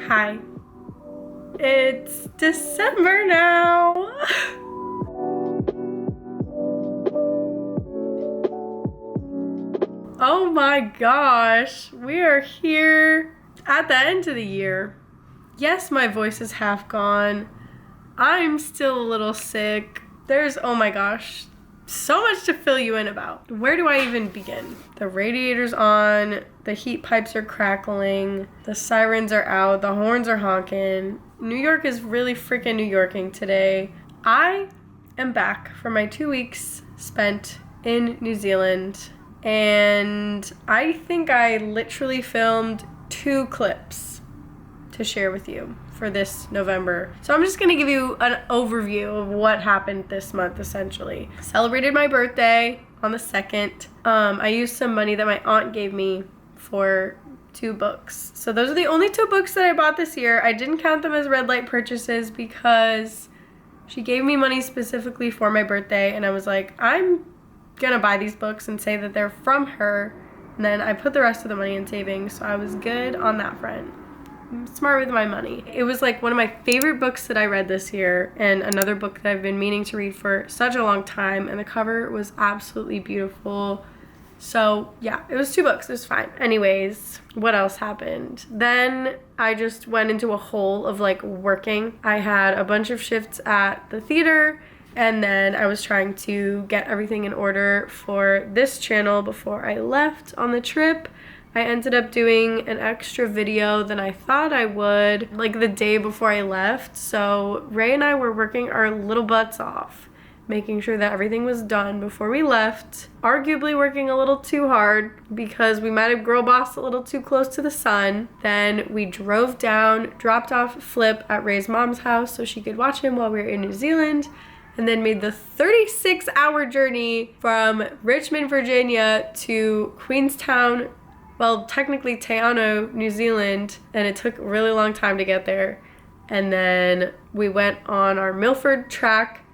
Hi. It's December now. Oh my gosh, we are here at the end of the year. Yes, my voice is half gone. I'm still a little sick. There's, oh my gosh, so much to fill you in about. Where do I even begin? The radiator's on, the heat pipes are crackling, the sirens are out, the horns are honking. New York is really freaking New Yorking today. I am back from my 2 weeks spent in New Zealand, and I think I literally filmed 2 clips to share with you for this November. So I'm just gonna give you an overview of what happened this month, essentially. Celebrated my birthday on the 2nd. I used some money that my aunt gave me for 2 books. So those are the only 2 books that I bought this year. I didn't count them as red light purchases because she gave me money specifically for my birthday, and I was like, I'm gonna buy these books and say that they're from her, and then I put the rest of the money in savings, so I was good on that front. I'm smart with my money. It was like one of my favorite books that I read this year, and another book that I've been meaning to read for such a long time, and the cover was absolutely beautiful. So yeah, it was 2 books, it was fine. Anyways, what else happened? Then I just went into a hole of like working. I had a bunch of shifts at the theater, and then I was trying to get everything in order for this channel before I left on the trip. I ended up doing an extra video than I thought I would, like the day before I left. So Ray and I were working our little butts off, making sure that everything was done before we left. Arguably working a little too hard because we might have girl bossed a little too close to the sun. Then we drove down, dropped off Flip at Ray's mom's house so she could watch him while we were in New Zealand, and then made the 36-hour journey from Richmond, Virginia to Queenstown, well, technically Te Anau, New Zealand, and it took a really long time to get there. And then we went on our Milford track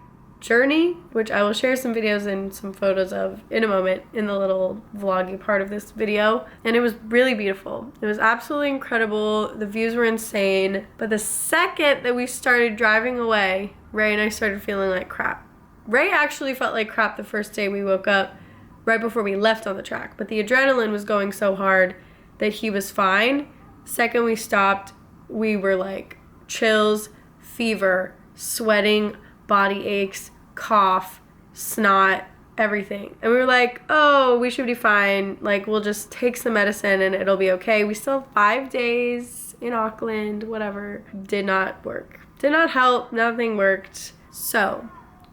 journey, which I will share some videos and some photos of in a moment in the little vloggy part of this video. And it was really beautiful. It was absolutely incredible. The views were insane. But the second that we started driving away, Ray and I started feeling like crap. Ray actually felt like crap the first day we woke up, right before we left on the track. But the adrenaline was going so hard that he was fine. Second we stopped, we were like chills, fever, sweating, body aches, cough, snot, everything. And we were like, oh, we should be fine. Like, we'll just take some medicine and it'll be okay. We still have 5 days in Auckland, whatever. Did not work. Did not help. Nothing worked. So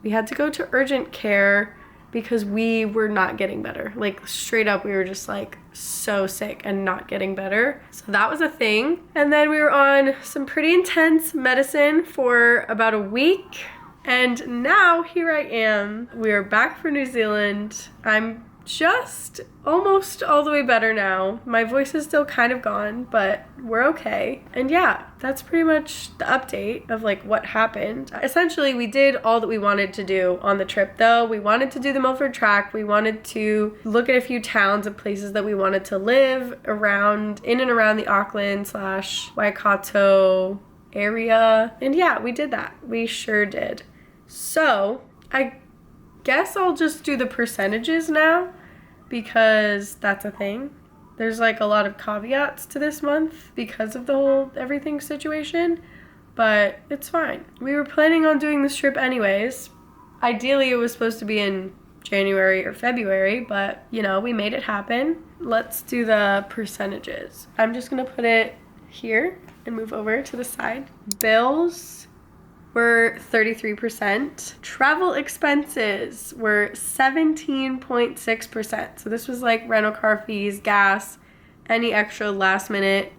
we had to go to urgent care because we were not getting better. Like, straight up, we were just like so sick and not getting better. So that was a thing. And then we were on some pretty intense medicine for about a week. And now here I am. We are back for New Zealand. I'm just almost all the way better now. My voice is still kind of gone, but we're okay. And yeah, that's pretty much the update of like what happened. Essentially, we did all that we wanted to do on the trip though. We wanted to do the Milford track. We wanted to look at a few towns and places that we wanted to live around, in and around the Auckland / Waikato area. And yeah, we did that. We sure did. So I guess I'll just do the percentages now because that's a thing. There's like a lot of caveats to this month because of the whole everything situation, but it's fine. We were planning on doing this trip anyways. Ideally, it was supposed to be in January or February, but you know, we made it happen. Let's do the percentages. I'm just gonna put it here and move over to the side. Bills were 33%. Travel expenses were 17.6%. So this was like rental car fees, gas, any extra last minute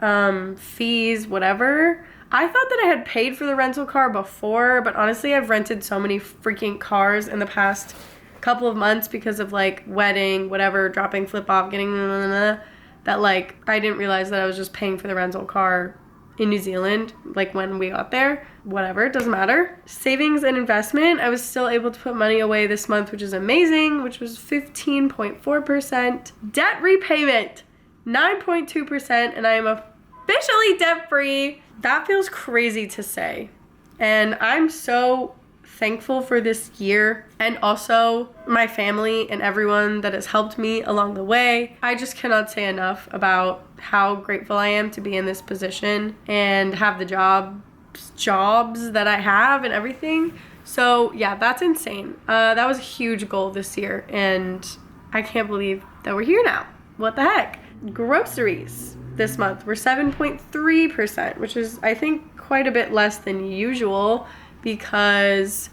fees, whatever. I thought that I had paid for the rental car before, but honestly, I've rented so many freaking cars in the past couple of months because of like wedding, whatever, dropping Flip off, getting that like I didn't realize that I was just paying for the rental car in New Zealand, like when we got there. Whatever, it doesn't matter. Savings and investment, I was still able to put money away this month, which is amazing, which was 15.4%. Debt repayment, 9.2%, and I am officially debt-free. that feels crazy to say. And I'm so thankful for this year, and also my family and everyone that has helped me along the way. I just cannot say enough about how grateful I am to be in this position and have the jobs that I have and everything. So yeah, that's insane. That was a huge goal this year, and I can't believe that we're here now. What the heck? Groceries this month were 7.3%, which is, I think, quite a bit less than usual, because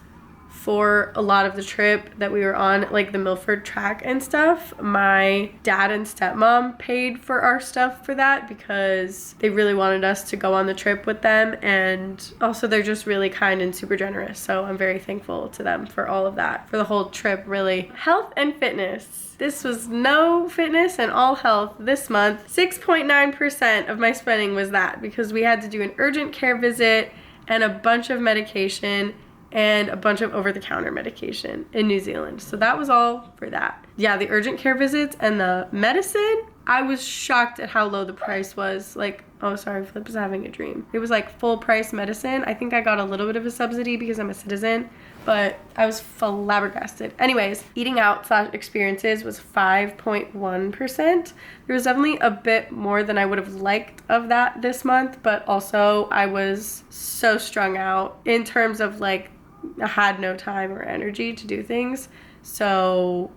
for a lot of the trip that we were on, like the Milford track and stuff, my dad and stepmom paid for our stuff for that because they really wanted us to go on the trip with them, and also they're just really kind and super generous, so I'm very thankful to them for all of that, for the whole trip, really. Health and fitness. This was no fitness and all health this month. 6.9% of my spending was that, because we had to do an urgent care visit and a bunch of medication and a bunch of over-the-counter medication in New Zealand. So that was all for that. Yeah, the urgent care visits and the medicine, I was shocked at how low the price was. Like, oh, sorry, Flip is having a dream. It was like full price medicine. I think I got a little bit of a subsidy because I'm a citizen, but I was flabbergasted. Anyways, eating out / experiences was 5.1%. There was definitely a bit more than I would have liked of that this month, but also I was so strung out in terms of like, I had no time or energy to do things. So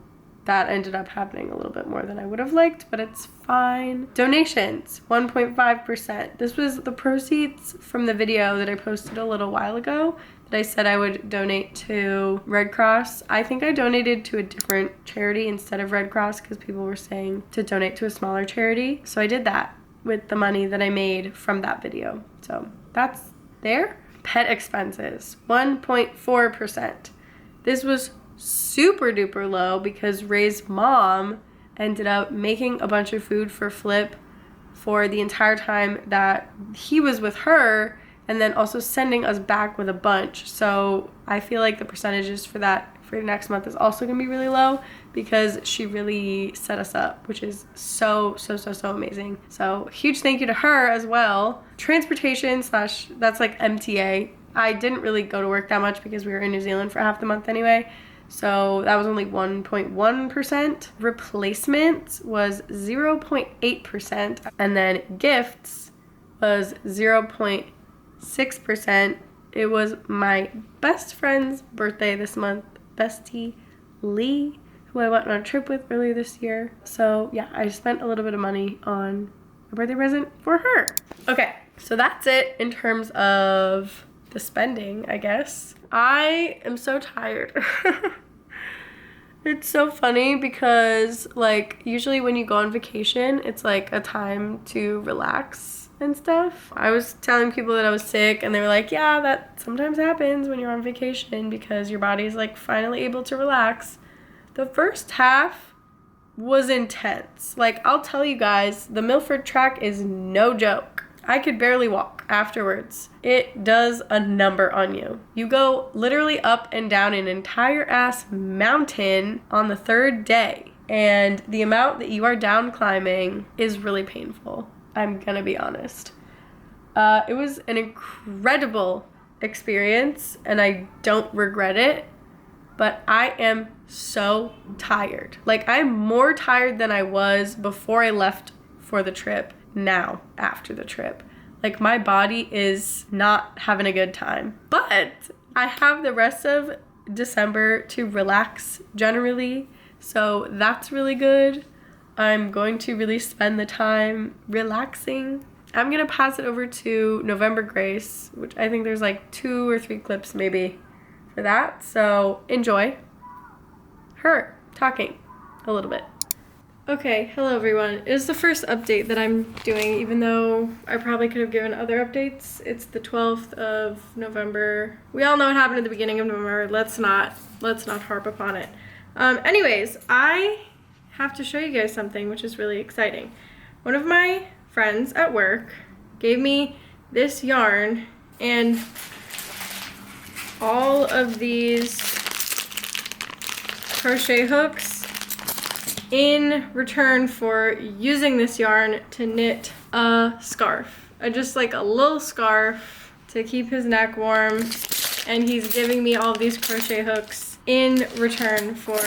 that ended up happening a little bit more than I would have liked, but it's fine. Donations, 1.5%. This was the proceeds from the video that I posted a little while ago that I said I would donate to Red Cross. I think I donated to a different charity instead of Red Cross because people were saying to donate to a smaller charity. So I did that with the money that I made from that video. So that's there. Pet expenses, 1.4%. This was super duper low because Ray's mom ended up making a bunch of food for Flip for the entire time that he was with her, and then also sending us back with a bunch. So I feel like the percentages for that for next month is also gonna be really low because she really set us up, which is so amazing. So huge thank you to her as well. Transportation / that's like MTA. I didn't really go to work that much because we were in New Zealand for half the month anyway. So that was only 1.1%. Replacement was 0.8%. And then gifts was 0.6%. It was my best friend's birthday this month, bestie Lee, who I went on a trip with earlier this year. So yeah, I spent a little bit of money on a birthday present for her. Okay, so that's it in terms of the spending, I guess. I am so tired. It's so funny because like usually when you go on vacation, it's like a time to relax and stuff. I was telling people that I was sick and they were like, yeah, that sometimes happens when you're on vacation because your body's like finally able to relax. The first half was intense. Like, I'll tell you guys, the Milford track is no joke. I could barely walk afterwards. It does a number on you. You go literally up and down an entire ass mountain on the third day, and the amount that you are down climbing is really painful. I'm gonna be honest. It was an incredible experience, and I don't regret it, but I am so tired. Like, I'm more tired than I was before I left for the trip now after the trip. Like, my body is not having a good time. But I have the rest of December to relax generally, so that's really good. I'm going to really spend the time relaxing. I'm gonna pass it over to November Grace, which I think there's like 2 or 3 clips maybe for that. So enjoy her talking a little bit. Okay, hello everyone. It is the first update that I'm doing, even though I probably could have given other updates. It's the 12th of November. We all know what happened at the beginning of November. Let's not harp upon it. Anyways, I have to show you guys something which is really exciting. One of my friends at work gave me this yarn and all of these crochet hooks in return for using this yarn to knit a scarf. just like a little scarf to keep his neck warm. And he's giving me all these crochet hooks in return for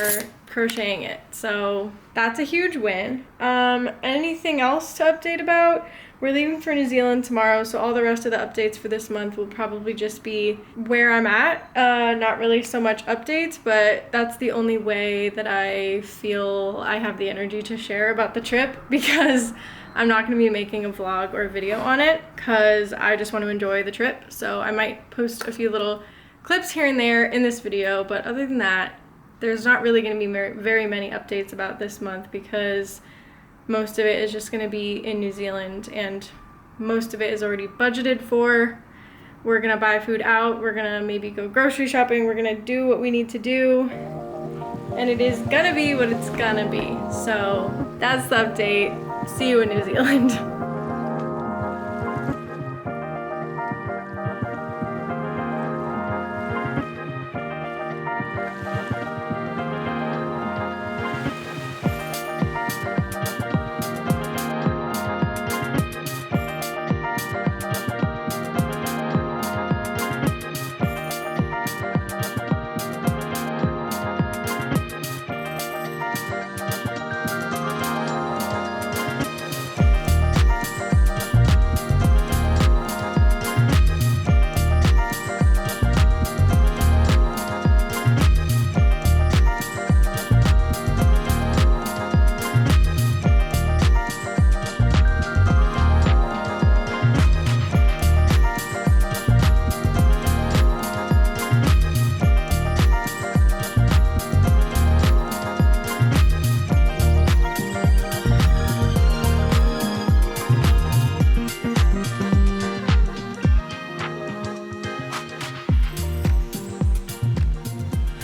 crocheting it. So that's a huge win. Anything else to update about? We're leaving for New Zealand tomorrow, so all the rest of the updates for this month will probably just be where I'm at. Not really so much updates, but that's the only way that I feel I have the energy to share about the trip, because I'm not going to be making a vlog or a video on it because I just want to enjoy the trip. So I might post a few little clips here and there in this video, but other than that, there's not really going to be very many updates about this month because most of it is just going to be in New Zealand, and most of it is already budgeted for. We're going to buy food out. We're going to maybe go grocery shopping. We're going to do what we need to do, and it is going to be what it's going to be. So that's the update. See you in New Zealand.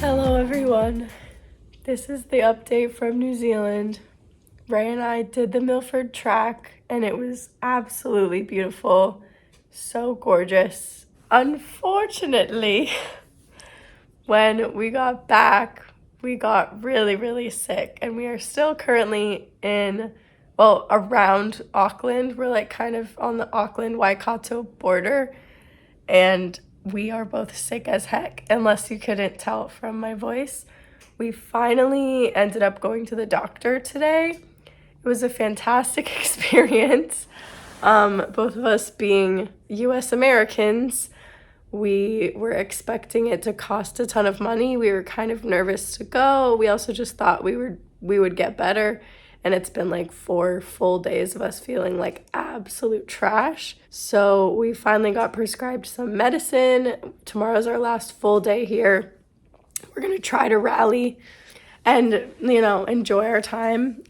Hello everyone, this is the update from New Zealand. Ray and I did the Milford track and it was absolutely beautiful, so gorgeous. Unfortunately, when we got back, we got really sick, and we are still currently around Auckland. We're like kind of on the Auckland-Waikato border, and we are both sick as heck, unless you couldn't tell from my voice. We finally ended up going to the doctor today. It was a fantastic experience. Both of us being US Americans, we were expecting it to cost a ton of money. We were kind of nervous to go. We also just thought we would get better. And it's been like 4 full days of us feeling like absolute trash. So we finally got prescribed some medicine. Tomorrow's our last full day here. We're gonna try to rally and, enjoy our time.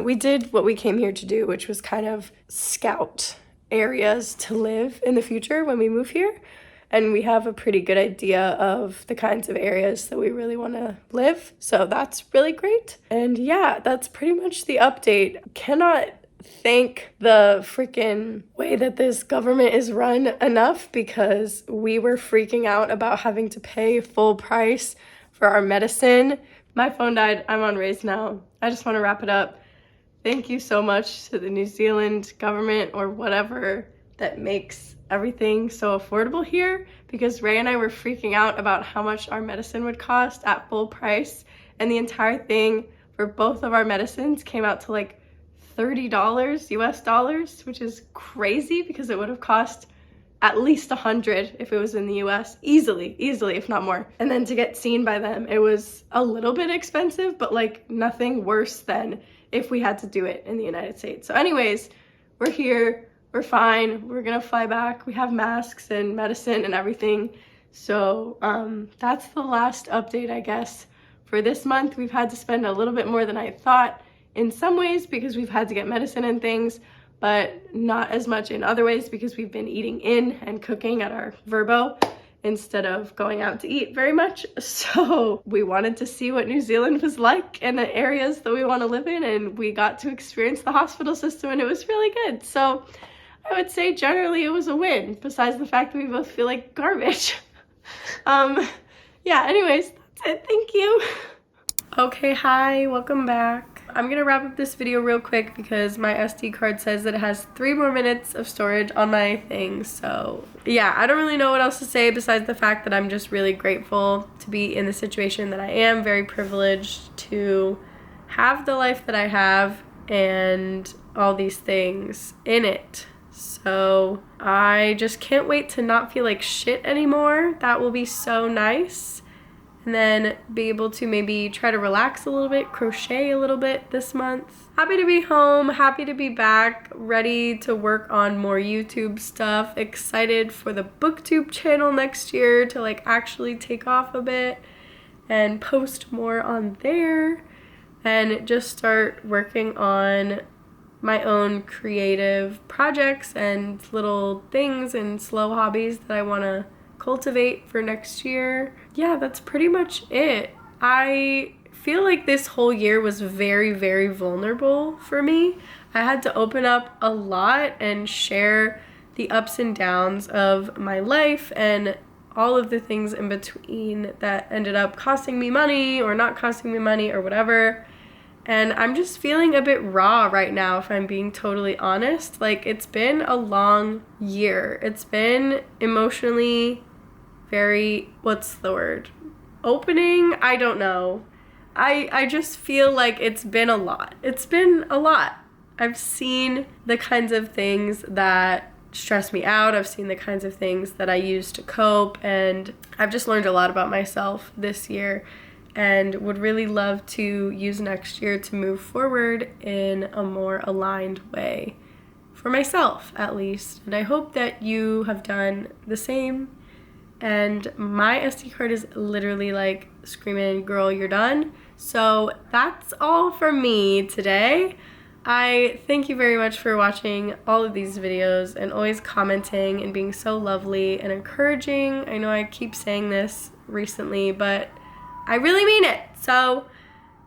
We did what we came here to do, which was kind of scout areas to live in the future when we move here. And we have a pretty good idea of the kinds of areas that we really want to live. So that's really great. And yeah, that's pretty much the update. Cannot thank the freaking way that this government is run enough, because we were freaking out about having to pay full price for our medicine. My phone died. I'm on Raise now. I just want to wrap it up. Thank you so much to the New Zealand government or whatever that makes everything so affordable here, because Ray and I were freaking out about how much our medicine would cost at full price, and the entire thing for both of our medicines came out to like $30 US dollars, which is crazy because it would have cost at least $100 if it was in the US, easily, if not more. And then to get seen by them, it was a little bit expensive, but like nothing worse than if we had to do it in the United States. So anyways, we're here. We're fine. We're gonna fly back. We have masks and medicine and everything. So that's the last update, I guess. For this month, we've had to spend a little bit more than I thought in some ways because we've had to get medicine and things, but not as much in other ways because we've been eating in and cooking at our Verbo instead of going out to eat very much. So we wanted to see what New Zealand was like and the areas that we want to live in, and we got to experience the hospital system, and it was really good. So I would say generally it was a win, besides the fact that we both feel like garbage. Yeah, anyways, that's it. Thank you. Okay, hi, welcome back. I'm gonna wrap up this video real quick because my SD card says that it has 3 more minutes of storage on my thing. So yeah, I don't really know what else to say besides the fact that I'm just really grateful to be in the situation that I am, very privileged to have the life that I have and all these things in it. So I just can't wait to not feel like shit anymore. That will be so nice. And then be able to maybe try to relax a little bit, crochet a little bit this month. Happy to be home, happy to be back, ready to work on more YouTube stuff. Excited for the BookTube channel next year to like actually take off a bit and post more on there and just start working on my own creative projects and little things and slow hobbies that I want to cultivate for next year. Yeah, that's pretty much it. I feel like this whole year was very, very vulnerable for me. I had to open up a lot and share the ups and downs of my life and all of the things in between that ended up costing me money or not costing me money or whatever. And I'm just feeling a bit raw right now, if I'm being totally honest. Like, it's been a long year. It's been emotionally very, what's the word? Opening? I don't know. I just feel like it's been a lot. It's been a lot. I've seen the kinds of things that stress me out. I've seen the kinds of things that I use to cope. And I've just learned a lot about myself this year, and would really love to use next year to move forward in a more aligned way for myself, at least. And I hope that you have done the same. And my SD card is literally like screaming, girl, you're done. So that's all from me today. I thank you very much for watching all of these videos and always commenting and being so lovely and encouraging. I know I keep saying this recently, but I really mean it. So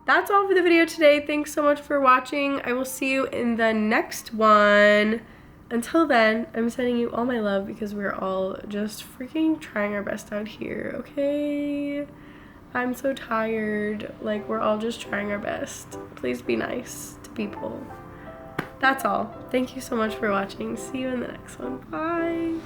that's all for the video today. Thanks so much for watching. I will see you in the next one. Until then, I'm sending you all my love because we're all just freaking trying our best out here, okay? I'm so tired. Like, we're all just trying our best. Please be nice to people. That's all. Thank you so much for watching. See you in the next one. Bye.